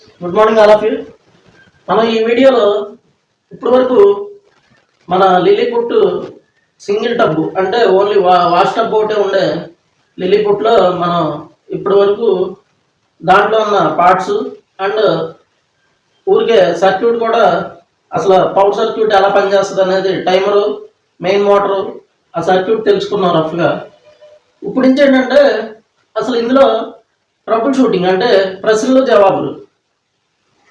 Good morning all of you. మనం ఈ వీడియోలో ఇప్పటి వరకు మన లిలీపుట్ సింగిల్ టబ్ అంటే ఓన్లీ వాష్ టబ్ ఒకటే ఉండే లిలీపుట్లో మనం ఇప్పటి వరకు దాంట్లో ఉన్న పార్ట్స్ అండ్ ఊరికే సర్క్యూట్ కూడా అసలు పవర్ సర్క్యూట్ ఎలా పనిచేస్తుంది అనేది టైమరు, మెయిన్ మోటరు, ఆ సర్క్యూట్ తెలుసుకున్నాం రఫ్గా. ఇప్పుడు నుంచి ఏంటంటే అసలు ఇందులో ట్రబుల్ షూటింగ్ అంటే ప్రశ్నలు జవాబులు,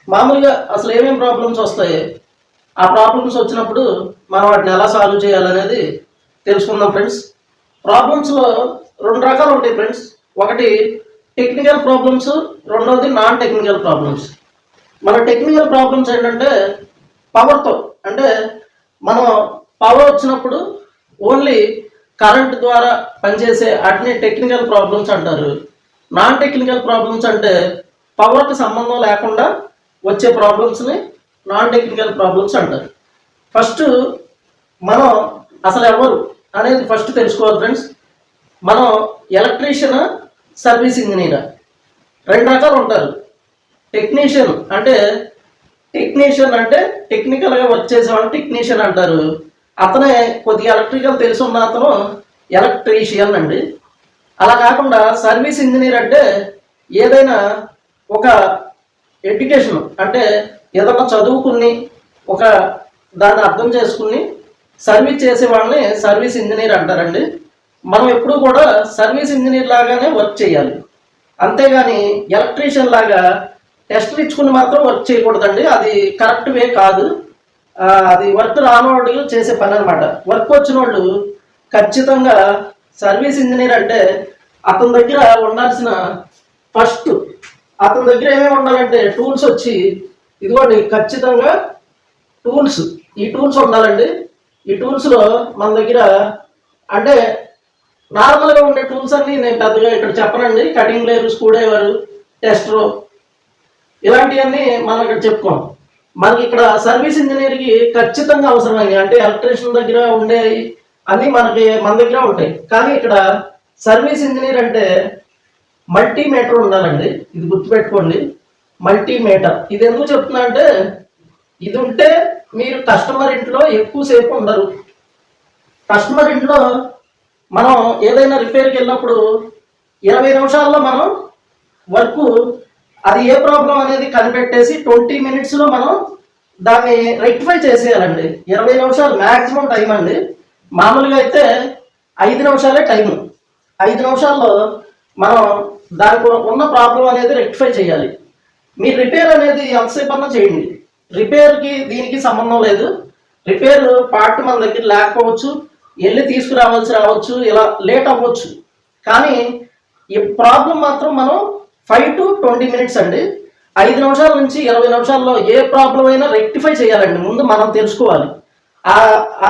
మామూలుగా అసలు ఏమేమి ప్రాబ్లమ్స్ వస్తాయి, ఆ ప్రాబ్లమ్స్ వచ్చినప్పుడు మనం వాటిని ఎలా సాల్వ్ చేయాలనేది తెలుసుకుందాం ఫ్రెండ్స్. ప్రాబ్లమ్స్లో రెండు రకాలు ఉంటాయి ఫ్రెండ్స్. ఒకటి టెక్నికల్ ప్రాబ్లమ్స్, రెండవది నాన్ టెక్నికల్ ప్రాబ్లమ్స్. మన టెక్నికల్ ప్రాబ్లమ్స్ ఏంటంటే పవర్తో, అంటే మనం పవర్ వచ్చినప్పుడు ఓన్లీ కరెంట్ ద్వారా పనిచేసే వాటిని టెక్నికల్ ప్రాబ్లమ్స్ అంటారు. నాన్ టెక్నికల్ ప్రాబ్లమ్స్ అంటే పవర్కి సంబంధం లేకుండా వచ్చే ప్రాబ్లమ్స్ని నాన్ టెక్నికల్ ప్రాబ్లమ్స్ అంటారు. ఫస్ట్ మనం అసలు ఎవరు అనేది ఫస్ట్ తెలుసుకోవాలి ఫ్రెండ్స్. మనం ఎలక్ట్రీషియన్, సర్వీస్ ఇంజనీర్ రెండు రకాలు ఉంటారు. టెక్నీషియన్ అంటే టెక్నికల్గా వర్క్ చేసేవాళ్ళు టెక్నీషియన్ అంటారు. అతనే కొద్దిగా ఎలక్ట్రికల్ తెలుసున్న అతను ఎలక్ట్రీషియన్ అండి. అలా కాకుండా సర్వీస్ ఇంజనీర్ అంటే ఏదైనా ఒక ఎడ్యుకేషన్ అంటే ఏదన్నా చదువుకుని ఒక దాన్ని అర్థం చేసుకుని సర్వీస్ చేసే వాళ్ళని సర్వీస్ ఇంజనీర్ అంటారండి. మనం ఎప్పుడూ కూడా సర్వీస్ ఇంజనీర్ లాగానే వర్క్ చేయాలి, అంతేగాని ఎలక్ట్రీషియన్ లాగా టెస్ట్లు ఇచ్చుకుని మాత్రం వర్క్ చేయకూడదండి. అది కరెక్ట్ వే కాదు. అది వర్క్ రానోళ్ళు చేసే పని అనమాట. వర్క్ వచ్చిన వాళ్ళు ఖచ్చితంగా సర్వీస్ ఇంజనీర్ అంటే అతని దగ్గర ఉండాల్సిన ఫస్ట్ అతని దగ్గర ఏమేమి ఉండాలంటే టూల్స్ వచ్చి ఇదిగోండి, ఖచ్చితంగా టూల్స్, ఈ టూల్స్ ఉండాలండి. ఈ టూల్స్లో మన దగ్గర అంటే నార్మల్గా ఉండే టూల్స్ అన్ని నేను పెద్దగా ఇక్కడ చెప్పనండి. Cutting player, screw driver, tester, ఇలాంటివన్నీ మనం ఇక్కడ చెప్పుకోం. మనకి ఇక్కడ సర్వీస్ ఇంజనీర్కి ఖచ్చితంగా అవసరమైనవి అంటే ఎలక్ట్రీషియన్ దగ్గర ఉండే అన్నీ మన దగ్గర ఉంటాయి. కానీ ఇక్కడ సర్వీస్ ఇంజనీర్ అంటే మల్టీమీటర్ ఉండాలండి. ఇది గుర్తుపెట్టుకోండి, మల్టీమీటర్. ఇది ఎందుకు చెప్తున్నా అంటే ఇది ఉంటే మీరు కస్టమర్ ఇంట్లో ఎక్కువసేపు ఉండరు. కస్టమర్ ఇంట్లో మనం ఏదైనా రిపేర్కి వెళ్ళినప్పుడు 20 నిమిషాల్లో మనం వర్క్ అది ఏ ప్రాబ్లం అనేది కనిపెట్టేసి 20 మినిట్స్లో మనం దాన్ని రెక్టిఫై చేసేయాలండి. 20 నిమిషాలు మ్యాక్సిమం టైం అండి. మామూలుగా అయితే 5 నిమిషాలే టైము. 5 నిమిషాల్లో మనం దానికి ఉన్న ప్రాబ్లం అనేది రెక్టిఫై చేయాలి. మీ రిపేర్ అనేది ఎంతసేపు అన్నా చేయండి. రిపేర్కి దీనికి సంబంధం లేదు. రిపేర్ పార్ట్ మన దగ్గర లేకపోవచ్చు, వెళ్ళి రావచ్చు, ఇలా లేట్ అవ్వచ్చు. కానీ ఈ ప్రాబ్లం మాత్రం మనం 5 to 20 మినిట్స్ అండి. 5 నిమిషాల నుంచి 20 నిమిషాల్లో ఏ ప్రాబ్లం అయినా రెక్టిఫై చేయాలండి. ముందు మనం తెలుసుకోవాలి.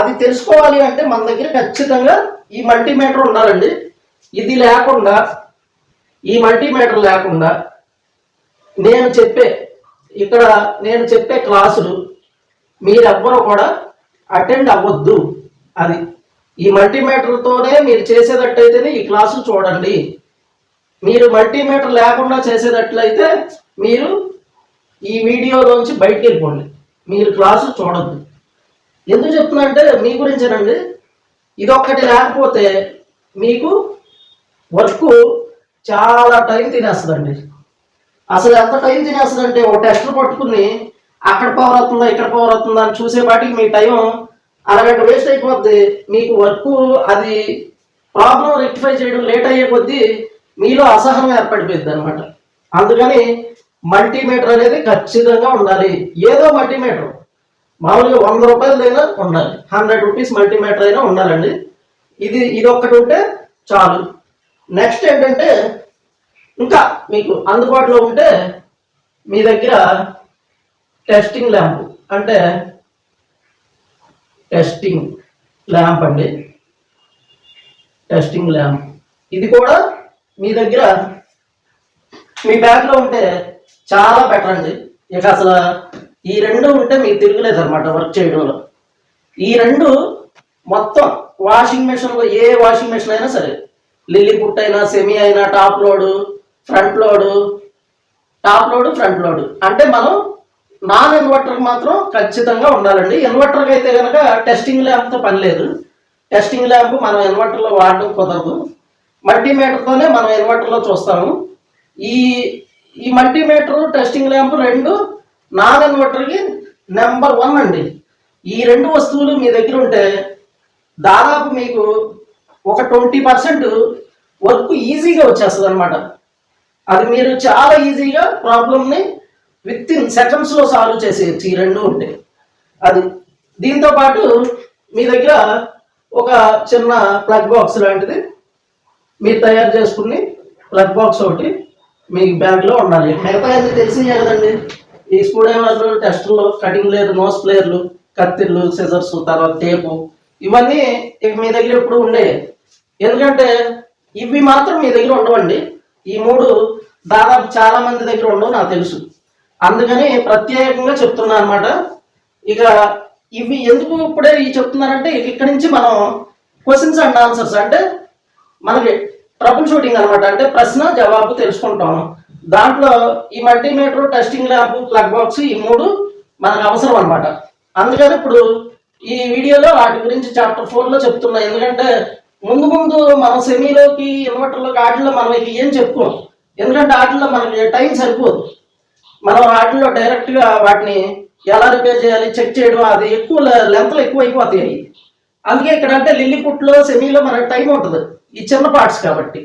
అది తెలుసుకోవాలి అంటే మన దగ్గర ఖచ్చితంగా ఈ మల్టీమీటర్ ఉండాలండి. ఇది లేకుండా, ఈ మల్టీమీటర్ లేకుండా నేను చెప్పే క్లాసులు మీరెవ్వరూ కూడా అటెండ్ అవ్వద్దు. అది ఈ మల్టీమీటర్తోనే మీరు చేసేటట్టయితేనే ఈ క్లాసులు చూడండి. మీరు మల్టీమీటర్ లేకుండా చేసేటట్లయితే మీరు ఈ వీడియోలోంచి బయటికి వెళ్ళిపోండి, మీరు క్లాసులు చూడొద్దు. ఎందుకు చెప్తున్నా అంటే మీ గురించేనండి. ఇదొక్కటి లేకపోతే మీకు వర్క్ చాలా టైం తినేస్తుందండి. అసలు ఎంత టైం తినేస్తుందంటే ఒక టెస్టర్ పట్టుకుని అక్కడ పవర్ అవుతుందా, ఇక్కడ పవర్ అవుతుందా అని చూసేపాటికి మీ టైం అరగంట వేస్ట్ అయిపోద్ది. మీకు వర్క్ అది ప్రాబ్లం రెక్టిఫై చేయడం లేట్ అయ్యే కొద్దీ మీలో అసహనం ఏర్పడిపోయింది అనమాట. అందుకని మల్టీమీటర్ అనేది ఖచ్చితంగా ఉండాలి. ఏదో మల్టీమీటర్ మామూలుగా 100 రూపాయలదైనా ఉండాలి, 100 రూపీస్ మల్టీమీటర్ అయినా ఉండాలండి. ఇది ఒక్కటి ఉంటే చాలు. నెక్స్ట్ ఏంటంటే ఇంకా మీకు అందుబాటులో ఉంటే మీ దగ్గర టెస్టింగ్ ల్యాంప్ అంటే టెస్టింగ్ ల్యాంప్ అండి. టెస్టింగ్ ల్యాంప్ ఇది కూడా మీ దగ్గర మీ బ్యాగ్లో ఉంటే చాలా బెటర్ అండి. ఇక అసలు ఈ రెండు ఉంటే మీకు తిరగలేదు అనమాట వర్క్ చేయడంలో. ఈ రెండు మొత్తం వాషింగ్ మెషిన్లో ఏ వాషింగ్ మెషిన్ అయినా సరే, లిల్లీ పుట్ అయినా, సెమీ అయినా, top load, front load, top load front load. అంటే మనం నాన్ ఇన్వర్టర్ మాత్రం ఖచ్చితంగా ఉండాలండి. ఇన్వర్టర్కి అయితే కనుక టెస్టింగ్ ల్యాంప్తో పని లేదు. టెస్టింగ్ ల్యాంప్ మనం ఇన్వర్టర్లో వాడడం కుదరదు. మల్టీమీటర్తోనే మనం ఇన్వర్టర్లో చూస్తాము. ఈ ఈ మల్టీమీటర్ టెస్టింగ్ ల్యాంప్ రెండు నాన్ ఇన్వర్టర్కి నెంబర్ 1 అండి. ఈ రెండు వస్తువులు మీ దగ్గర ఉంటే దాదాపు మీకు ఒక 20% వర్క్ ఈజీగా వచ్చేస్తుంది అనమాట. అది మీరు చాలా ఈజీగా ప్రాబ్లమ్ని విత్ ఇన్ సెకండ్స్లో సాల్వ్ చేసేయచ్చు ఈ రెండు ఉంటే. అది దీంతో పాటు మీ దగ్గర ఒక చిన్న ప్లగ్ బాక్స్ లాంటిది మీరు తయారు చేసుకుని ప్లగ్ బాక్స్ ఒకటి మీ బ్యాగ్లో ఉండాలి. మిగతా అన్ని తెలిసినాయి కదండి. ఈ స్క్రూ డ్రైవర్లు, టెస్టర్లు, కటింగ్ ప్లేయర్, నోస్ ప్లేయర్లు, కత్తిర్లు, సిజర్స్, తర్వాత టేపు, ఇవన్నీ మీ దగ్గర ఎప్పుడు ఉండే. ఎందుకంటే ఇవి మాత్రం మీ దగ్గర ఉండవండి. ఈ 3 దాదాపు చాలా మంది దగ్గర ఉండవు నాకు తెలుసు. అందుకని ప్రత్యేకంగా చెప్తున్నా అనమాట. ఇక ఇవి ఎందుకు ఇప్పుడే చెప్తున్నారంటే ఇక్కడ నుంచి మనం క్వశ్చన్స్ అండ్ ఆన్సర్స్, అంటే మనకి ట్రబుల్ షూటింగ్ అనమాట. అంటే ప్రశ్న జవాబు తెలుసుకుంటాం. దాంట్లో ఈ multimeter, testing lamp, plug box, ఈ 3 మనకు అవసరం అనమాట. అందుకని ఇప్పుడు ఈ వీడియోలో వాటి గురించి చాప్టర్ 4లో చెప్తున్నా. ఎందుకంటే ముందు మనం సెమీలోకి, ఇన్వర్టర్లోకి, వాటిల్లో మనం ఏం చెప్పుకోం. ఎందుకంటే వాటిల్లో మనకి టైం సరిపోదు. మనం వాటిల్లో డైరెక్ట్గా వాటిని ఎలా రిపేర్ చేయాలి, చెక్ చేయడం, అది ఎక్కువ లెంత్లు ఎక్కువ అయిపోతాయి. అందుకే ఇక్కడ అంటే లిల్లీపుట్లో, సెమీలో మనకు టైం ఉంటుంది ఈ చిన్న పార్ట్స్ కాబట్టి.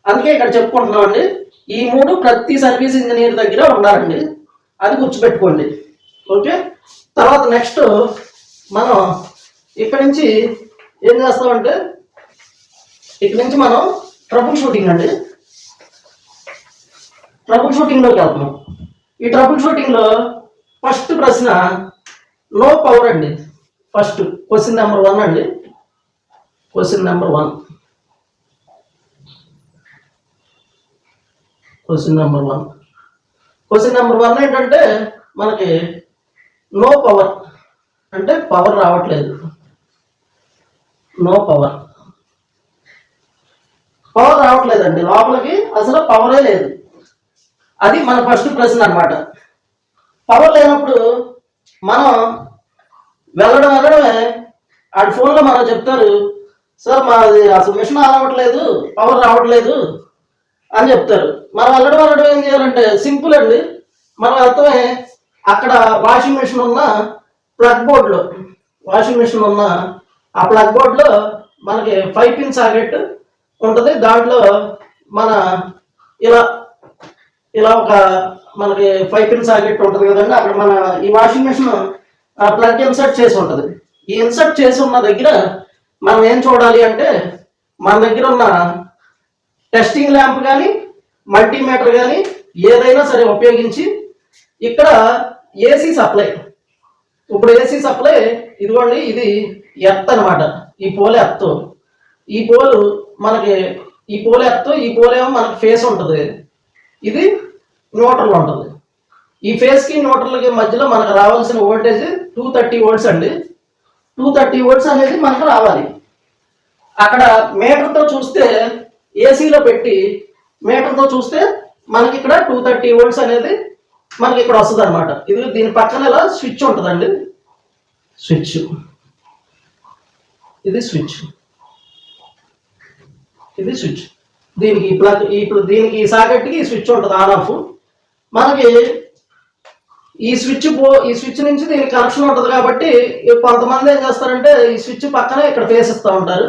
అందుకే ఇక్కడ చెప్పుకుంటున్నాం అండి. ఈ 3 ప్రతి సర్వీస్ ఇంజనీర్ దగ్గర ఉండాలండి. అది గుర్తుపెట్టుకోండి. ఓకే. తర్వాత నెక్స్ట్ మనం ఇక్కడ నుంచి ఏం చేస్తామంటే ఇక్కడ నుంచి మనం ట్రబుల్ షూటింగ్ అండి. ట్రబుల్ షూటింగ్లోకి వెళ్తున్నాం. ఈ ట్రబుల్ షూటింగ్లో ఫస్ట్ ప్రశ్న నో పవర్ అండి. ఫస్ట్ క్వశ్చన్ నెంబర్ 1 అండి. Question number 1. Question number 1. Question number 1 ఏంటంటే మనకి నో పవర్ అంటే పవర్ రావట్లేదు. నో పవర్, పవర్ రావట్లేదండి. లోపలికి అసలు పవరే లేదు. అది మన ఫస్ట్ ప్రశ్న అనమాట. పవర్ లేనప్పుడు మనం వెళ్ళడమే ఆడి ఫోన్లో మనం చెప్తారు, సార్ మాది అసలు మిషన్ ఆన్ అవ్వట్లేదు, పవర్ రావట్లేదు అని చెప్తారు. మనం వెళ్ళడం ఏం చేయాలంటే సింపుల్ అండి. మనం వెళ్తామే అక్కడ వాషింగ్ మిషన్ ఉన్న ప్లగ్ బోర్డులో, వాషింగ్ మిషన్ ఉన్న ఆ ప్లగ్ బోర్డులో మనకి 5 పిన్ సాకెట్ ఉంటుంది. దాంట్లో మన ఇలా ఒక మనకి 5 పిన్ సాకెట్ ఉంటుంది కదండి. అక్కడ మన ఈ వాషింగ్ మిషన్ ప్లగ్ ఇన్సర్ట్ చేసి ఉంటుంది. ఈ ఇన్సర్ట్ చేసి ఉన్న దగ్గర మనం ఏం చూడాలి అంటే మన దగ్గర ఉన్న టెస్టింగ్ ల్యాంప్ కానీ, మల్టీమీటర్ కానీ ఏదైనా సరే ఉపయోగించి ఇక్కడ ఏసీ సప్లై. ఇప్పుడు ఏసీ సప్లై ఇదిగోండి, ఇది ఎర్త్ అనమాట. ఈ పోల్ ఎర్త్. ఈ పోలు మనకి ఈ పోల్ ఎర్త్, ఈ పోల్ ఏమో మనకి ఫేస్ ఉంటుంది, ఇది న్యూట్రల్ ఉంటుంది. ఈ ఫేస్కి న్యూట్రల్కి మధ్యలో మనకు రావాల్సిన వోల్టేజ్ 230 volts అండి. 230 volts అనేది మనకు రావాలి. అక్కడ మీటర్తో చూస్తే, ఏసీలో పెట్టి మీటర్తో చూస్తే మనకి ఇక్కడ 230 volts అనేది మనకి ఇక్కడ వస్తుంది అనమాట. ఇది దీని పక్కన ఇలా స్విచ్ ఉంటుందండి. స్విచ్, ఇది స్విచ్, ఇది స్విచ్. దీనికి ప్లగ్, ఇప్పుడు దీనికి సాకెట్కి స్విచ్ ఉంటుంది ఆన్ ఆఫ్. మనకి ఈ స్విచ్ నుంచి దీనికి కనెక్షన్ ఉంటుంది కాబట్టి కొంతమంది ఏం చేస్తారంటే ఈ స్విచ్ పక్కనే ఇక్కడ ఫేస్ ఇస్తూ ఉంటారు.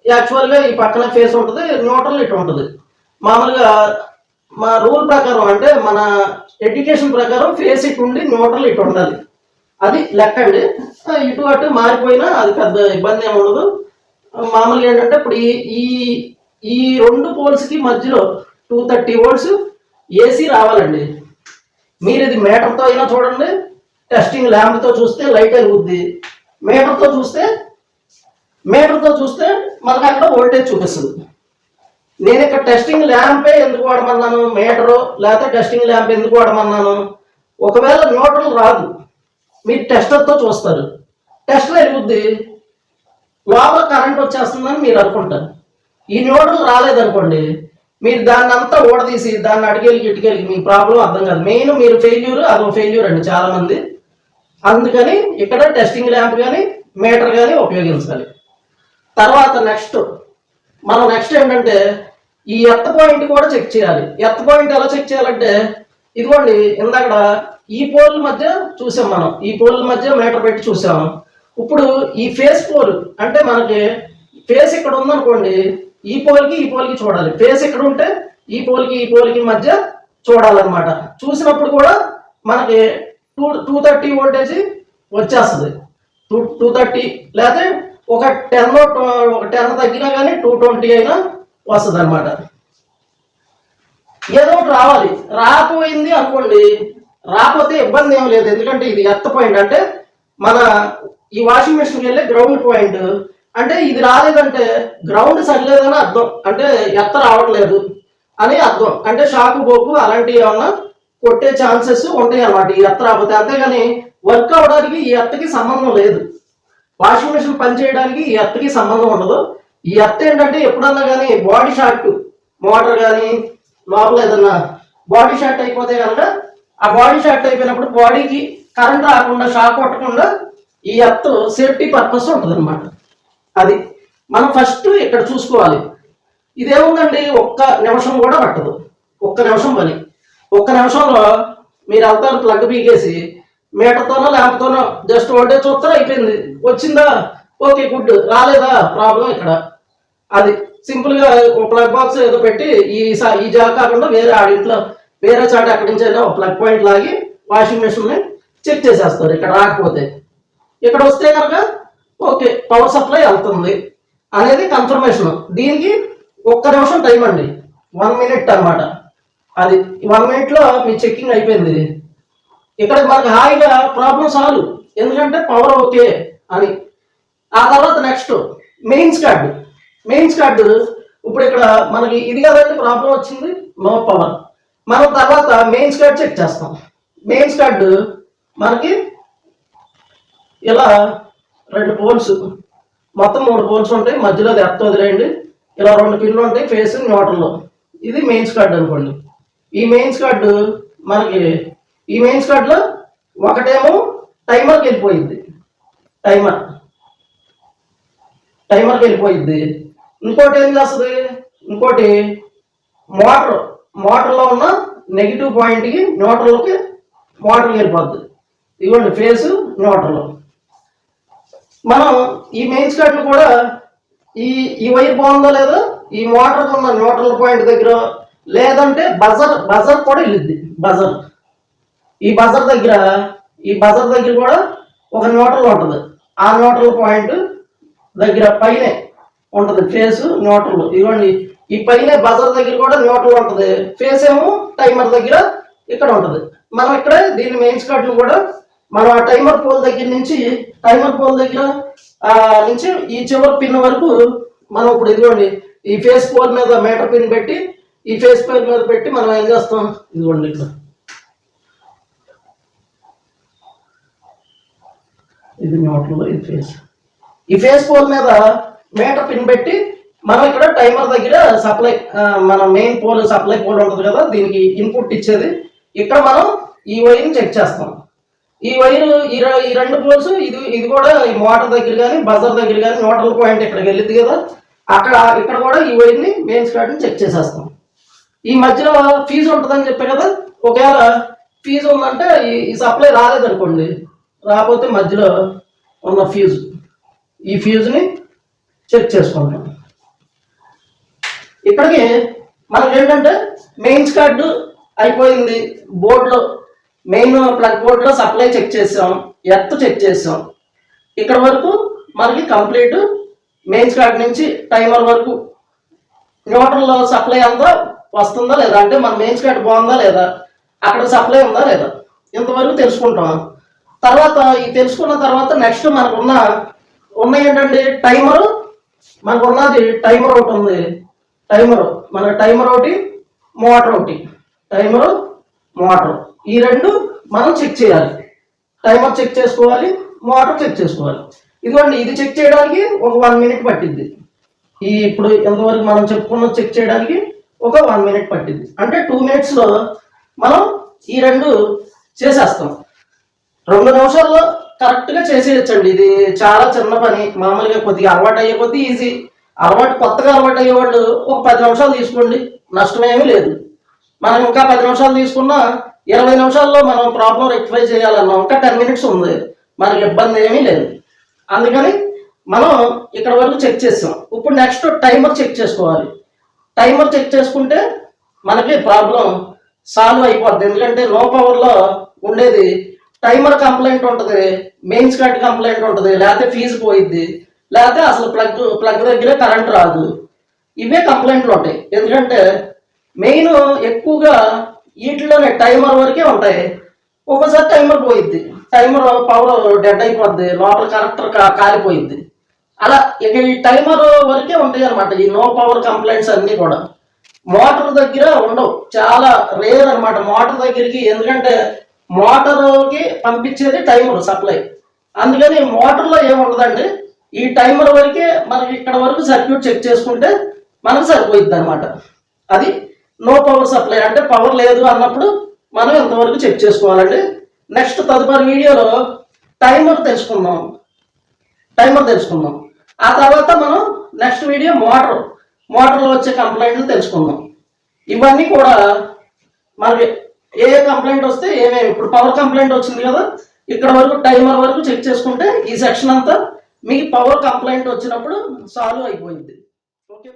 యాక్చువల్గా ఈ పక్కన ఫేస్ ఉంటుంది, న్యూట్రల్ ఇటు ఉంటుంది. మామూలుగా మా రూల్ ప్రకారం, అంటే మన ఎడ్యుకేషన్ ప్రకారం ఫేస్ ఇటు ఉండి న్యూట్రల్ ఇటు ఉండాలి. అది లెక్క అండి. ఇటు అటు మారిపోయినా అది పెద్ద ఇబ్బంది ఏమి ఉండదు. మామూలుగా ఏంటంటే ఇప్పుడు ఈ 2 పోల్స్కి మధ్యలో 230 volts ఏసీ రావాలండి. మీరు ఇది మీటర్తో అయినా చూడండి, టెస్టింగ్ ల్యాంప్తో చూస్తే లైట్ వెలుగుద్ది, మీటర్తో చూస్తే మనకు అక్కడ వోల్టేజ్ చూపిస్తుంది. నేను ఇక్కడ టెస్టింగ్ ల్యాంపే ఎందుకు వాడమన్నాను, మీటరు లేకపోతే టెస్టింగ్ ల్యాంప్ ఎందుకు వాడమన్నాను, ఒకవేళ న్యూట్రల్ రాదు, మీరు టెస్టర్తో చూస్తారు, టెస్టర్ వెలుగుద్ది, లోపల కరెంట్ వచ్చేస్తుందని మీరు అనుకుంటారు. ఈ న్యూట్రల్ రాలేదనుకోండి, మీరు దాన్ని అంతా ఊడదీసి దాన్ని అడిగేళ్ళకి ఇటుకెళ్ళి మీ ప్రాబ్లం అర్థం కాదు. మెయిన్ మీరు ఫెయిల్యూర్, అదో ఫెయిల్యూర్ అండి చాలా మంది. అందుకని ఇక్కడ టెస్టింగ్ ల్యాంప్ కానీ మీటర్ కానీ ఉపయోగించాలి. తర్వాత నెక్స్ట్ ఏంటంటే ఈ ఎర్త్ పాయింట్ కూడా చెక్ చేయాలి. ఎర్త్ పాయింట్ ఎలా చెక్ చేయాలంటే ఇదిగోండి, ఇందాక ఈ పోల్ మధ్య చూసాం మనం, ఈ పోల్ మధ్య మీటర్ పెట్టి చూసాం. ఇప్పుడు ఈ ఫేస్ పోల్ అంటే మనకి ఫేస్ ఇక్కడ ఉందనుకోండి, ఈ పోల్కి చూడాలి. ఫేస్ ఇక్కడ ఉంటే ఈ పోల్కి మధ్య చూడాలన్నమాట. చూసినప్పుడు కూడా మనకి 230 వోల్టేజ్ వచ్చేస్తుంది. 230 లేకపోతే ఒక 10 తగ్గినా కానీ 220 అయినా వస్తుంది అనమాట. ఏదో ఒకటి రావాలి. రాకపోయింది అనుకోండి, రాకపోతే ఇబ్బంది ఏం లేదు. ఎందుకంటే ఇది ఎర్త్ పాయింట్ అంటే మన ఈ వాషింగ్ మెషిన్కి వెళ్ళే గ్రౌండ్ పాయింట్. అంటే ఇది రాలేదంటే గ్రౌండ్ సరిలేదని అర్థం, అంటే ఎర్త్ రావట్లేదు అని అర్థం. అంటే షాకు బోకు అలాంటివి ఏమన్నా కొట్టే ఛాన్సెస్ ఉంటాయి అన్నమాట ఈ ఎర్త్ రాకపోతే. అంతేగాని వర్క్ అవడానికి ఈ ఎర్త్కి సంబంధం లేదు. వాషింగ్ మెషిన్ పనిచేయడానికి ఈ ఎర్త్కి సంబంధం ఉండదు. ఈ ఎర్త్ ఏంటంటే ఎప్పుడన్నా కానీ బాడీ షార్ట్, మోటార్ కానీ లోపల ఏదన్నా బాడీ షార్ట్ అయిపోతే కనుక ఆ బాడీ షార్ట్ అయిపోయినప్పుడు బాడీకి కరెంట్ రాకుండా, షాక్ కొట్టకుండా ఈ ఎర్త్ సేఫ్టీ పర్పస్ ఉంటుంది అనమాట. అది మనం ఫస్ట్ ఇక్కడ చూసుకోవాలి. ఇదేముందండి, ఒక్క నిమిషం కూడా పట్టదు. ఒక్క నిమిషం పని. ఒక్క నిమిషంలో మీరు వెళ్తారు, ప్లగ్ పీకేసి మీటర్తోనో ల్యాంప్తోనో జస్ట్ వోల్టేజ్ చూస్తారా, అయిపోయింది. వచ్చిందా, ఓకే గుడ్. రాలేదా, ప్రాబ్లం ఇక్కడ. అది సింపుల్గా ప్లగ్ బాక్స్ ఏదో పెట్టి ఈ జాగా కాకుండా వేరే ఆడింట్లో వేరే చాట ఎక్కడి నుంచి అయినా ఒక ప్లగ్ పాయింట్ లాగి వాషింగ్ మెషిన్ని చెక్ చేసేస్తారు. ఇక్కడ రాకపోతే, ఇక్కడ వస్తే కనుక ఓకే పవర్ సప్లై వెళ్తుంది అనేది కన్ఫర్మేషన్. దీనికి ఒక్క నిమిషం టైం అండి, 1 మినిట్ అనమాట. అది 1 మినిట్లో మీ చెక్కింగ్ అయిపోయింది. ఇక్కడ మనకి హాయిగా ప్రాబ్లం సాల్వ్, ఎందుకంటే పవర్ ఓకే అని. ఆ తర్వాత నెక్స్ట్ మెయిన్స్ కార్డు. ఇప్పుడు ఇక్కడ మనకి ఇది కదండి ప్రాబ్లం వచ్చింది, నో పవర్. మనం తర్వాత మెయిన్స్ కార్డ్ చెక్ చేస్తాం. మెయిన్స్ కార్డు మనకి ఇలా 2 పోల్స్, మొత్తం 3 పోల్స్ ఉంటాయి. మధ్యలో ఎర్త్ వదిలేయండి. ఇలా 2 పిన్లు ఉంటాయి, ఫేస్ న్యూట్రల్. ఇది మెయిన్స్ కార్డు అనుకోండి. ఈ మెయిన్స్ కార్డులో ఒకటేమో టైమర్కి వెళ్ళిపోయింది. ఇంకోటి ఏం చేస్తుంది, ఇంకోటి మోటార్లో ఉన్న నెగిటివ్ పాయింట్కి న్యూట్రల్కి మోటార్కి వెళ్ళిపోద్ది. ఇదిగోండి ఫేస్ న్యూట్రల్. మనం ఈ మెయిన్స్ కార్డులు కూడా ఈ వైర్ బాగుందో లేదో ఈ మోటార్కి ఉన్న న్యూట్రల్ పాయింట్ దగ్గర, లేదంటే బజర్ కూడా వెళ్ళిద్ది. ఈ బజర్ దగ్గర కూడా ఒక న్యూట్రల్ ఉంటుంది. ఆ న్యూట్రల్ పాయింట్ దగ్గర పైనే ఉంటుంది ఫేస్ న్యూట్రల్. ఇదిగోండి ఈ పైన బజర్ దగ్గర కూడా న్యూట్రల్ ఉంటుంది. ఫేస్ ఏమో టైమర్ దగ్గర ఇక్కడ ఉంటుంది. మనం ఇక్కడ దీని మెయిన్స్ కార్డులు కూడా మనం ఆ టైమర్ పోల్ దగ్గర నుంచి ఈ చివరి పిన్ వరకు మనం ఇప్పుడు ఇదిగోండి ఈ ఫేస్ పోల్ మీద మీటర్ పిన్ పెట్టి ఈ ఫేస్ పోల్ మీద పెట్టి మనం ఏం చేస్తాం, ఇదిగోండి ఇక్కడ ఇది న్యూట్రల్, ఇది ఫేస్. ఈ ఫేస్ పోల్ మీద మీటర్ పిన్ పెట్టి మనం ఇక్కడ టైమర్ దగ్గర సప్లై, మన మెయిన్ పోల్ సప్లై పోల్ ఉంటుంది కదా, దీనికి ఇన్పుట్ ఇచ్చేది. ఇక్కడ మనం ఈ వైర్ని చెక్ చేస్తాం. ఈ వైరు ఈ 2 పోల్స్, ఇది కూడా ఈ మోటార్ దగ్గర కానీ బజర్ దగ్గర కానీ న్యూట్రల్ పాయింట్ ఇక్కడికి వెళ్ళింది కదా, ఇక్కడ కూడా ఈ వైర్ని మెయిన్స్ కార్డుని చెక్ చేసేస్తాం. ఈ మధ్యలో ఫీజు ఉంటుందని చెప్పే కదా, ఒకవేళ ఫీజు ఉందంటే ఈ సప్లై రాలేదనుకోండి, రాకపోతే మధ్యలో ఉన్న ఈ ఫ్యూజ్ని చెక్ చేసుకుంటాం. ఇక్కడికి మనకి ఏంటంటే మెయిన్స్ కార్డు అయిపోయింది. బోర్డులో మెయిన్ ప్లగ్ బోర్డులో సప్లై చెక్ చేసాం, ఎర్త్ చెక్ చేసాం. ఇక్కడ వరకు మనకి కంప్లీట్ మెయిన్స్ కార్డు నుంచి టైమర్ వరకు న్యూట్రల్ సప్లై అంతా వస్తుందా లేదా, అంటే మన మెయిన్స్ కార్డు బాగుందా లేదా, అక్కడ సప్లై ఉందా లేదా, ఇంతవరకు తెలుసుకుంటాం. తర్వాత ఈ తెలుసుకున్న తర్వాత నెక్స్ట్ ఉన్నాయి ఏంటంటే మనకు ఉన్నది టైమర్ ఒకటి ఉంది. టైమర్ ఒకటి, మోటార్ ఒకటి. మోటార్ ఈ 2 మనం చెక్ చేయాలి. టైమర్ చెక్ చేసుకోవాలి, మోటార్ చెక్ చేసుకోవాలి. ఇదిగోండి ఇది చెక్ చేయడానికి ఒక 1 మినిట్ పట్టింది. ఇప్పుడు ఎంతవరకు మనం చెప్పుకున్నది చెక్ చేయడానికి ఒక 1 మినిట్ పట్టింది. అంటే 2 మినిట్స్లో మనం ఈ రెండు చేసేస్తాం. 2 నిమిషాల్లో కరెక్ట్గా చేసేయచ్చండి. ఇది చాలా చిన్న పని. మామూలుగా కొద్దిగా అలవాటు అయ్యే కొద్దీ ఈజీ. కొత్తగా అలవాటు అయ్యే వాళ్ళు ఒక 10 నిమిషాలు తీసుకోండి, నష్టమేమీ లేదు. మనం ఇంకా 10 నిమిషాలు తీసుకున్నా 20 నిమిషాల్లో మనం ప్రాబ్లం రెక్టిఫై చేయాలన్నాం, ఇంకా 10 మినిట్స్ ఉంది, మనకి ఇబ్బంది ఏమీ లేదు. అందుకని మనం ఇక్కడ వరకు చెక్ చేస్తాం. ఇప్పుడు నెక్స్ట్ టైమర్ చెక్ చేసుకోవాలి. టైమర్ చెక్ చేసుకుంటే మనకి ప్రాబ్లం సాల్వ్ అయిపోద్ది. ఎందుకంటే లో పవర్లో ఉండేది టైమర్ కంప్లైంట్ ఉంటుంది, మెయిన్స్ కట్ కంప్లైంట్ ఉంటుంది, లేకపోతే ఫీజు పోయిద్ది, లేకపోతే అసలు ప్లగ్ దగ్గరే కరెంట్ రాదు. ఇవే కంప్లైంట్లు ఉంటాయి. ఎందుకంటే మెయిన్ ఎక్కువగా వీటిలోనే టైమర్ వరకే ఉంటాయి. ఒక్కోసారి టైమర్ పోయిద్ది, టైమర్ పవర్ డెడ్ అయిపోద్ది, లోపల కనెక్టర్ కాలిపోయిద్ది. అలా ఇక ఈ టైమర్ వరకే ఉంటాయి అనమాట ఈ నో పవర్ కంప్లైంట్స్ అన్నీ కూడా. మోటార్ దగ్గర ఉండవు, చాలా రేర్ అనమాట మోటార్ దగ్గరికి. ఎందుకంటే మోటార్కి పంపించేది టైమర్ సప్లై, అందుకని మోటార్లో ఏముండదండి. ఈ టైమర్ వరకే మనకి ఇక్కడ వరకు సర్క్యూట్ చెక్ చేసుకుంటే మనకు సరిపోయిద్ది అనమాట. అది నో పవర్ సప్లై. అంటే పవర్ లేదు అన్నప్పుడు మనం ఇంతవరకు చెక్ చేసుకోవాలండి. నెక్స్ట్ తదుపరి వీడియోలో టైమర్ తెలుసుకుందాం. ఆ తర్వాత మనం నెక్స్ట్ వీడియో మోటార్లో వచ్చే కంప్లైంట్లు తెలుసుకుందాం. ఇవన్నీ కూడా మనకి ఏ కంప్లైంట్ వస్తే ఏమేమి, ఇప్పుడు పవర్ కంప్లైంట్ వచ్చింది కదా, ఇక్కడ వరకు టైమర్ వరకు చెక్ చేసుకుంటే ఈ సెక్షన్ అంతా మీకు పవర్ కంప్లైంట్ వచ్చినప్పుడు సాల్వ్ అయిపోయింది. ఓకే.